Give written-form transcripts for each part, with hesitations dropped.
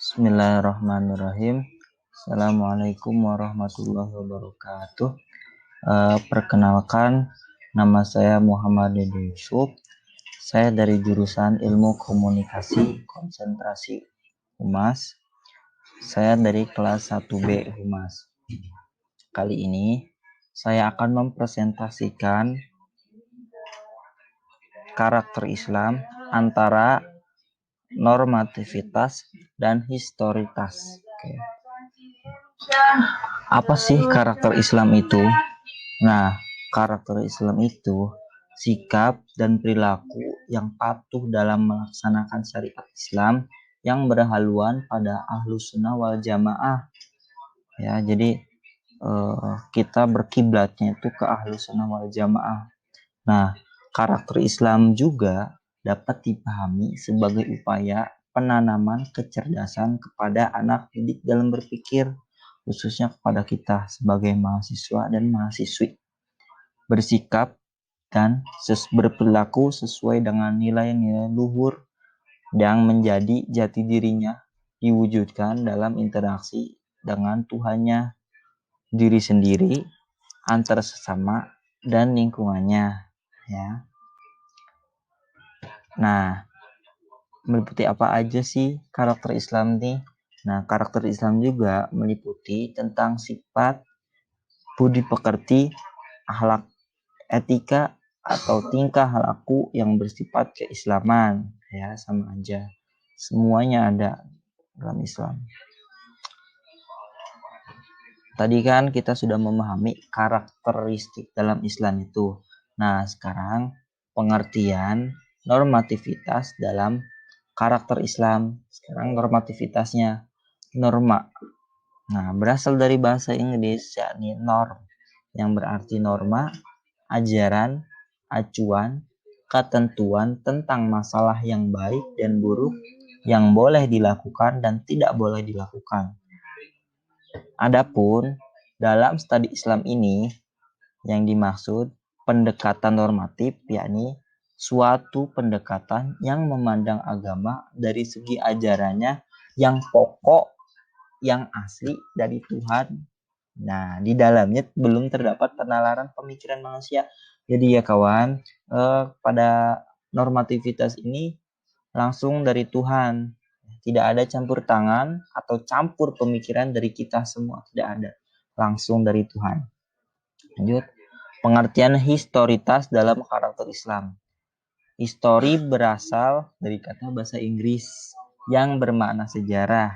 Bismillahirrahmanirrahim. Assalamualaikum warahmatullahi wabarakatuh. Perkenalkan, nama saya Muhammad Dede Yusuf. Saya dari jurusan Ilmu Komunikasi Konsentrasi Humas. Saya dari kelas 1B Humas. Kali ini saya akan mempresentasikan karakter Islam antara normativitas dan historitas. Oke. Apa sih karakter Islam itu? Nah, karakter Islam itu sikap dan perilaku yang patuh dalam melaksanakan syariat Islam yang berhaluan pada Ahlus Sunnah wal Jamaah. Ya, jadi kita berkiblatnya itu ke Ahlus Sunnah wal Jamaah. Nah, karakter Islam juga dapat dipahami sebagai upaya penanaman kecerdasan kepada anak didik dalam berpikir, khususnya kepada kita sebagai mahasiswa dan mahasiswi, bersikap dan berperilaku sesuai dengan nilai-nilai luhur yang menjadi jati dirinya diwujudkan dalam interaksi dengan Tuhannya, diri sendiri, antar sesama, dan lingkungannya. Ya. Nah, meliputi apa aja sih karakter Islam nih? Nah, karakter Islam juga meliputi tentang sifat, budi pekerti, akhlak, etika, atau tingkah laku yang bersifat keislaman. Ya, sama aja. Semuanya ada dalam Islam. Tadi kan kita sudah memahami karakteristik dalam Islam itu. Nah, sekarang pengertian normativitas dalam karakter Islam. Sekarang normativitasnya, norma. Nah, berasal dari bahasa Inggris, yakni norm, yang berarti norma, ajaran, acuan, ketentuan tentang masalah yang baik dan buruk, yang boleh dilakukan dan tidak boleh dilakukan. Adapun dalam studi Islam ini yang dimaksud pendekatan normatif, yakni suatu pendekatan yang memandang agama dari segi ajarannya yang pokok, yang asli dari Tuhan. Nah, di dalamnya belum terdapat penalaran pemikiran manusia. Jadi ya kawan, pada normativitas ini langsung dari Tuhan. Tidak ada campur tangan atau campur pemikiran dari kita semua. Tidak ada. Langsung dari Tuhan. Lanjut. Pengertian historitas dalam karakter Islam. Histori berasal dari kata bahasa Inggris yang bermakna sejarah.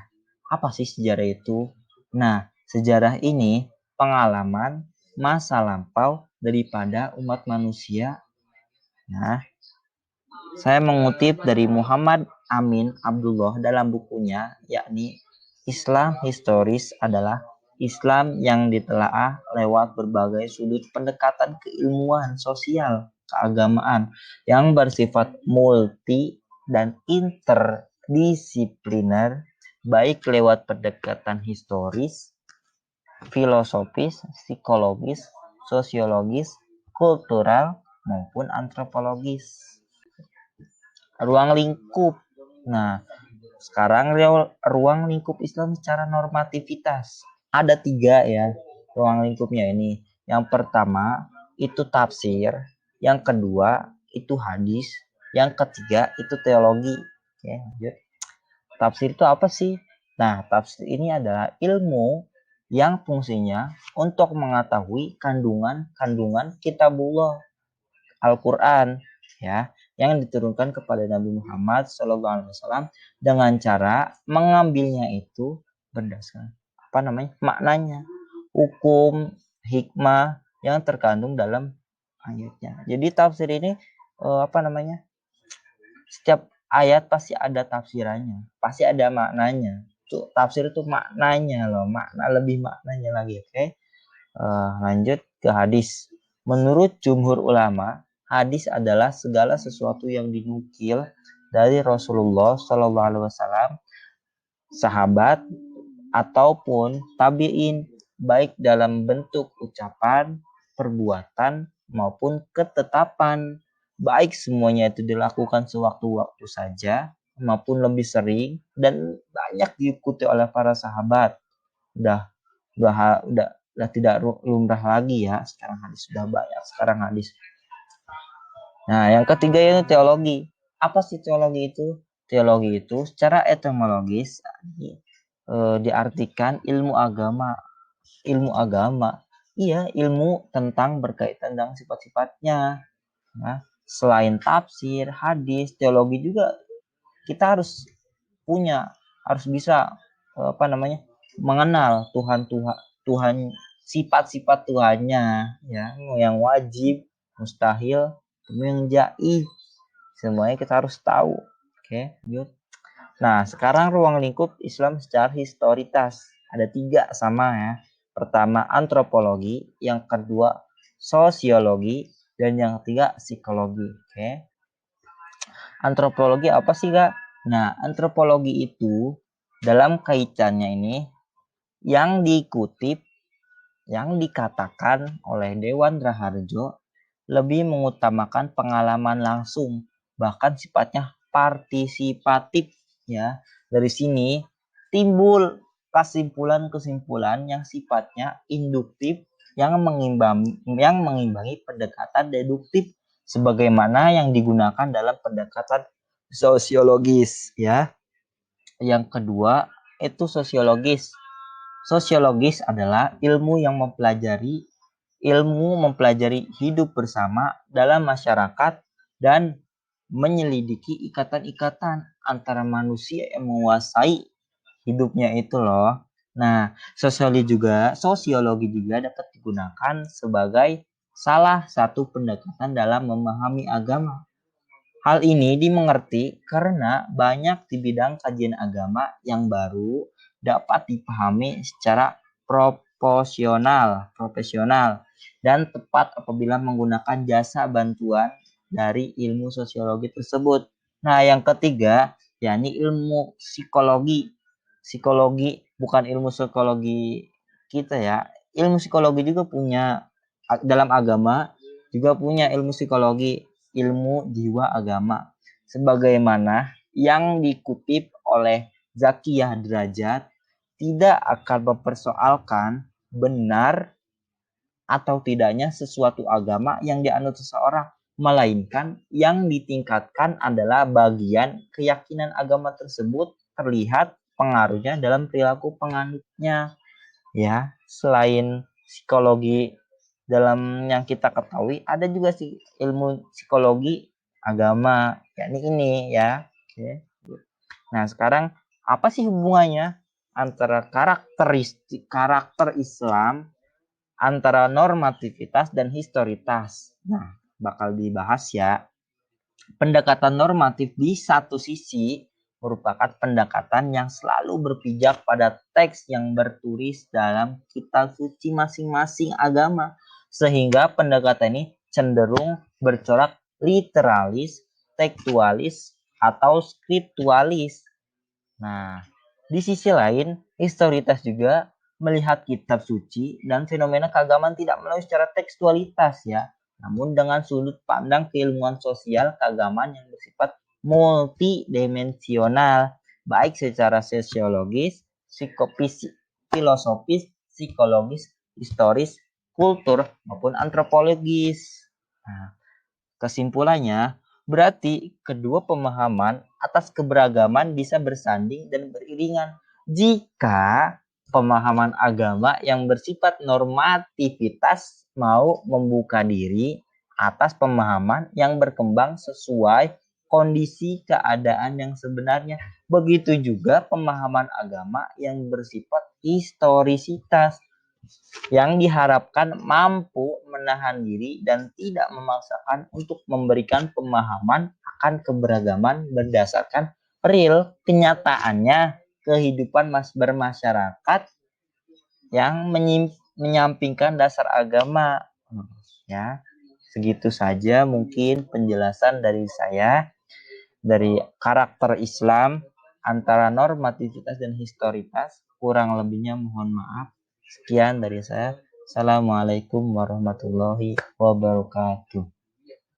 Apa sih sejarah itu? Nah, sejarah ini pengalaman masa lampau daripada umat manusia. Nah, saya mengutip dari Muhammad Amin Abdullah dalam bukunya, yakni Islam Historis adalah Islam yang ditelaah lewat berbagai sudut pendekatan keilmuan sosial, keagamaan yang bersifat multi dan interdisipliner, baik lewat pendekatan historis, filosofis, psikologis, sosiologis, kultural, maupun antropologis. Ruang lingkup. Nah, sekarang ruang lingkup Islam secara normativitas. Ada 3 ya ruang lingkupnya ini. Yang pertama itu tafsir, yang kedua itu hadis, yang ketiga itu teologi. Oke, lanjut. Tafsir itu apa sih? Nah, tafsir ini adalah ilmu yang fungsinya untuk mengetahui kandungan kitabullah Al-Quran, ya, yang diturunkan kepada Nabi Muhammad SAW dengan cara mengambilnya itu berdasarkan maknanya, hukum, hikmah yang terkandung dalam ayatnya. Jadi tafsir ini setiap ayat pasti ada tafsirannya, pasti ada maknanya. Tuh, tafsir itu maknanya loh, lebih maknanya lagi. Oke. Lanjut ke hadis. Menurut jumhur ulama, hadis adalah segala sesuatu yang dinukil dari Rasulullah SAW, sahabat, ataupun tabi'in, baik dalam bentuk ucapan, perbuatan, maupun ketetapan. Baik semuanya itu dilakukan sewaktu-waktu saja, maupun lebih sering dan banyak diikuti oleh para sahabat. Udah tidak lumrah lagi ya, sekarang hadis sudah banyak sekarang hadis. Nah, yang ketiga itu teologi. Apa sih teologi itu? Teologi itu secara etimologis diartikan ilmu agama. Ilmu agama, iya, ilmu tentang berkaitan dengan sifat-sifatnya. Nah, selain tafsir, hadis, teologi juga kita harus bisa mengenal Tuhan, sifat-sifat Tuhannya, ya, yang wajib, mustahil, yang jaiz, semuanya kita harus tahu. Oke, good. Nah, sekarang ruang lingkup Islam secara historitas ada 3 sama ya. Pertama antropologi, yang kedua sosiologi, dan yang ketiga psikologi. Oke. Antropologi apa sih, Kak? Nah, antropologi itu dalam kaitannya ini yang dikutip, yang dikatakan oleh Dewan Raharjo lebih mengutamakan pengalaman langsung, bahkan sifatnya partisipatif ya. Dari sini timbul kesimpulan-kesimpulan yang sifatnya induktif yang mengimbangi pendekatan deduktif sebagaimana yang digunakan dalam pendekatan sosiologis ya. Yang kedua itu sosiologis. Sosiologis adalah ilmu mempelajari hidup bersama dalam masyarakat dan menyelidiki ikatan-ikatan antara manusia yang menguasai hidupnya itu loh. Nah, sosiologi juga dapat digunakan sebagai salah satu pendekatan dalam memahami agama. Hal ini dimengerti karena banyak di bidang kajian agama yang baru dapat dipahami secara profesional dan tepat apabila menggunakan jasa bantuan dari ilmu sosiologi tersebut. Nah, yang ketiga, yakni ilmu psikologi. Psikologi bukan ilmu psikologi kita ya. Ilmu psikologi juga punya, dalam agama juga punya ilmu psikologi, ilmu jiwa agama. Sebagaimana yang dikutip oleh Zakiyah Derajat, tidak akan mempersoalkan benar atau tidaknya sesuatu agama yang dianut seseorang, melainkan yang ditingkatkan adalah bagian keyakinan agama tersebut terlihat pengaruhnya dalam perilaku penganutnya. Ya, selain psikologi dalam yang kita ketahui, ada juga sih ilmu psikologi agama, yakni ini ya. Oke. Nah, sekarang apa sih hubungannya antara karakter Islam, antara normativitas dan historitas? Nah, bakal dibahas ya. Pendekatan normatif di satu sisi merupakan pendekatan yang selalu berpijak pada teks yang bertulis dalam kitab suci masing-masing agama, sehingga pendekatan ini cenderung bercorak literalis, tekstualis, atau skriptualis. Nah, di sisi lain, historitas juga melihat kitab suci dan fenomena keagamaan tidak melalui secara tekstualitas ya, namun dengan sudut pandang keilmuan sosial keagamaan yang bersifat multidimensional, baik secara sosiologis, filosofis, psikologis, historis, kultur, maupun antropologis. Nah, kesimpulannya, berarti kedua pemahaman atas keberagaman bisa bersanding dan beriringan jika pemahaman agama yang bersifat normativitas mau membuka diri atas pemahaman yang berkembang sesuai kondisi keadaan yang sebenarnya. Begitu juga pemahaman agama yang bersifat historisitas yang diharapkan mampu menahan diri dan tidak memaksakan untuk memberikan pemahaman akan keberagaman berdasarkan real kenyataannya kehidupan bermasyarakat yang menyampingkan dasar agama. Ya, segitu saja mungkin penjelasan dari saya dari karakter Islam antara normativitas dan historitas. Kurang lebihnya mohon maaf. Sekian dari saya. Assalamualaikum warahmatullahi wabarakatuh.